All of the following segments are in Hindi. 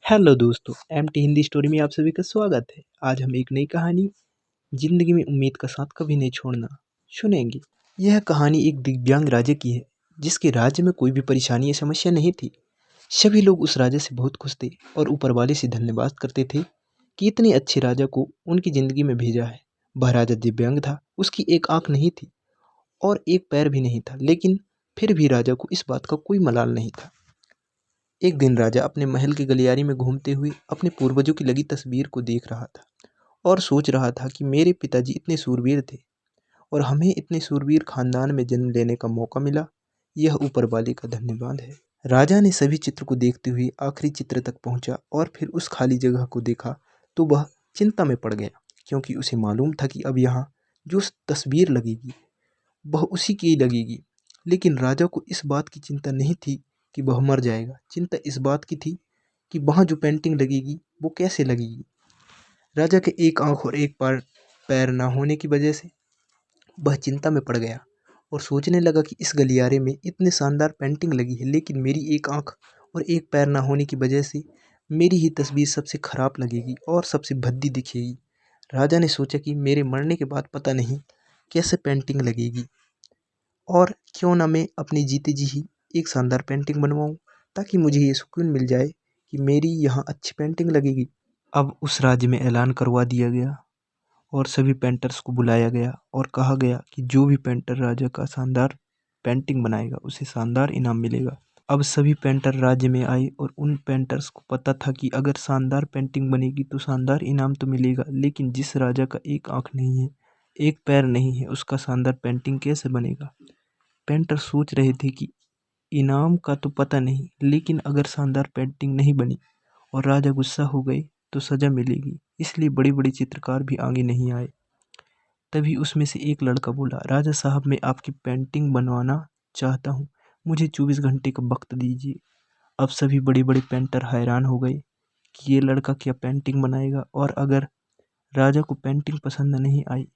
हेलो दोस्तों, एमटी हिंदी स्टोरी में आप सभी का स्वागत है। आज हम एक नई कहानी जिंदगी में उम्मीद का साथ कभी नहीं छोड़ना सुनेंगे। यह कहानी एक दिव्यांग राजा की है जिसके राज्य में कोई भी परेशानी या समस्या नहीं थी। सभी लोग उस राजा से बहुत खुश थे और ऊपर वाले से धन्यवाद करते थे कि इतने अच्छे राजा को उनकी जिंदगी में भेजा है। वह राजा दिव्यांग था, उसकी एक आंख नहीं थी और एक पैर भी नहीं था, लेकिन फिर भी राजा को इस बात का कोई मलाल नहीं था। एक दिन राजा अपने महल के गलियारे में घूमते हुए अपने पूर्वजों की लगी तस्वीर को देख रहा था और सोच रहा था कि मेरे पिताजी इतने सूरवीर थे और हमें इतने सूरवीर खानदान में जन्म लेने का मौका मिला। यह ऊपर वाले का धन्यवाद है। राजा ने सभी चित्र को देखते हुए आखिरी चित्र तक पहुंचा और फिर उस खाली जगह को देखा तो वह चिंता में पड़ गया, क्योंकि उसे मालूम था कि अब यहाँ जो तस्वीर लगेगी वह उसी की लगेगी। लेकिन राजा को इस बात की चिंता नहीं थी कि वह मर जाएगा। चिंता इस बात की थी कि वहाँ जो पेंटिंग लगेगी वो कैसे लगेगी। राजा के एक आंख और एक पैर ना होने की वजह से वह चिंता में पड़ गया और सोचने लगा कि इस गलियारे में इतने शानदार पेंटिंग लगी है, लेकिन मेरी एक आंख और एक पैर ना होने की वजह से मेरी ही तस्वीर सबसे खराब लगेगी और सबसे भद्दी दिखेगी। राजा ने सोचा कि मेरे मरने के बाद पता नहीं कैसे पेंटिंग लगेगी, और क्यों ना मैं अपनी जीते जी ही एक शानदार पेंटिंग बनवाऊं, ताकि मुझे ये सुकून मिल जाए कि मेरी यहाँ अच्छी पेंटिंग लगेगी। अब उस राज्य में ऐलान करवा दिया गया और सभी पेंटर्स को बुलाया गया और कहा गया कि जो भी पेंटर राजा का शानदार पेंटिंग बनाएगा उसे शानदार इनाम मिलेगा। अब सभी पेंटर राज्य में आए और उन पेंटर्स को पता था कि अगर शानदार पेंटिंग बनेगी तो शानदार इनाम तो मिलेगा, लेकिन जिस राजा का एक आंख नहीं है, एक पैर नहीं है, उसका शानदार पेंटिंग कैसे बनेगा। पेंटर सोच रहे थे कि इनाम का तो पता नहीं, लेकिन अगर शानदार पेंटिंग नहीं बनी और राजा गुस्सा हो गए तो सजा मिलेगी। इसलिए बड़े बड़े चित्रकार भी आगे नहीं आए। तभी उसमें से एक लड़का बोला, राजा साहब, मैं आपकी पेंटिंग बनवाना चाहता हूँ, मुझे 24 घंटे का वक्त दीजिए। अब सभी बड़े बड़े पेंटर हैरान हो गए कि ये लड़का क्या पेंटिंग बनाएगा, और अगर राजा को पेंटिंग पसंद नहीं आई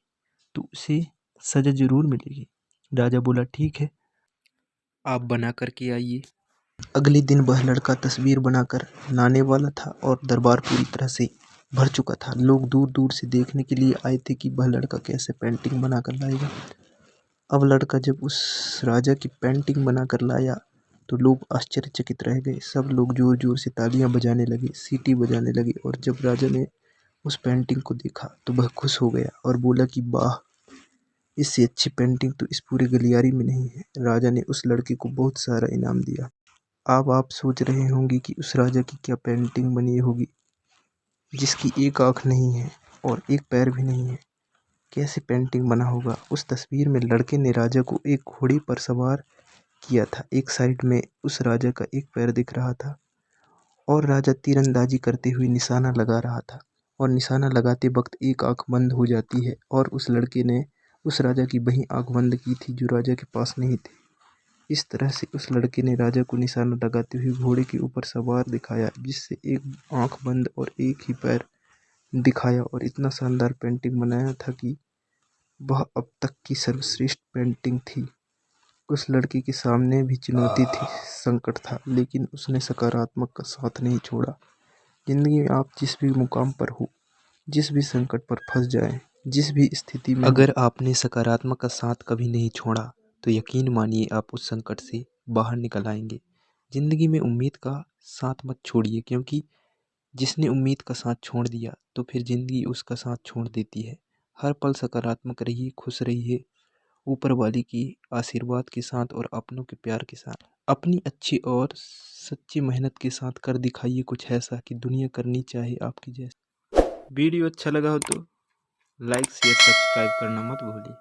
तो उसे सजा जरूर मिलेगी। राजा बोला, ठीक है, आप बना कर के आइए। अगले दिन वह लड़का तस्वीर बनाकर लाने वाला था और दरबार पूरी तरह से भर चुका था। लोग दूर दूर से देखने के लिए आए थे कि वह लड़का कैसे पेंटिंग बनाकर लाएगा। अब लड़का जब उस राजा की पेंटिंग बनाकर लाया तो लोग आश्चर्यचकित रह गए। सब लोग जोर जोर से तालियां बजाने लगे, सीटी बजाने लगे, और जब राजा ने उस पेंटिंग को देखा तो वह खुश हो गया और बोला कि वाह, इससे अच्छी पेंटिंग तो इस पूरे गलियारे में नहीं है। राजा ने उस लड़के को बहुत सारा इनाम दिया। अब आप सोच रहे होंगे कि उस राजा की क्या पेंटिंग बनी होगी जिसकी एक आंख नहीं है और एक पैर भी नहीं है। कैसे पेंटिंग बना होगा। उस तस्वीर में लड़के ने राजा को एक घोड़े पर सवार किया था। एक साइड में उस राजा का एक पैर दिख रहा था और राजा तीरंदाजी करते हुए निशाना लगा रहा था, और निशाना लगाते वक्त एक आंख बंद हो जाती है, और उस लड़के ने उस राजा की वही आंख बंद की थी जो राजा के पास नहीं थी। इस तरह से उस लड़के ने राजा को निशाना लगाते हुए घोड़े के ऊपर सवार दिखाया, जिससे एक आंख बंद और एक ही पैर दिखाया, और इतना शानदार पेंटिंग बनाया था कि वह अब तक की सर्वश्रेष्ठ पेंटिंग थी। उस लड़के के सामने भी चुनौती थी, संकट था, लेकिन उसने सकारात्मक का साथ नहीं छोड़ा। जिंदगी में आप जिस भी मुकाम पर हो, जिस भी संकट पर फंस जाए, जिस भी स्थिति में अगर आपने सकारात्मक का साथ कभी नहीं छोड़ा तो यकीन मानिए आप उस संकट से बाहर निकल आएंगे। जिंदगी में उम्मीद का साथ मत छोड़िए, क्योंकि जिसने उम्मीद का साथ छोड़ दिया तो फिर जिंदगी उसका साथ छोड़ देती है। हर पल सकारात्मक रहिए, खुश रहिए, ऊपर वाले की आशीर्वाद के साथ और अपनों के प्यार के साथ। अपनी अच्छी और सच्ची मेहनत के साथ कर दिखाइए कुछ ऐसा कि दुनिया करनी चाहे आपकी जैसा। वीडियो अच्छा लगा हो तो लाइक शेयर सब्सक्राइब करना मत भूलिए।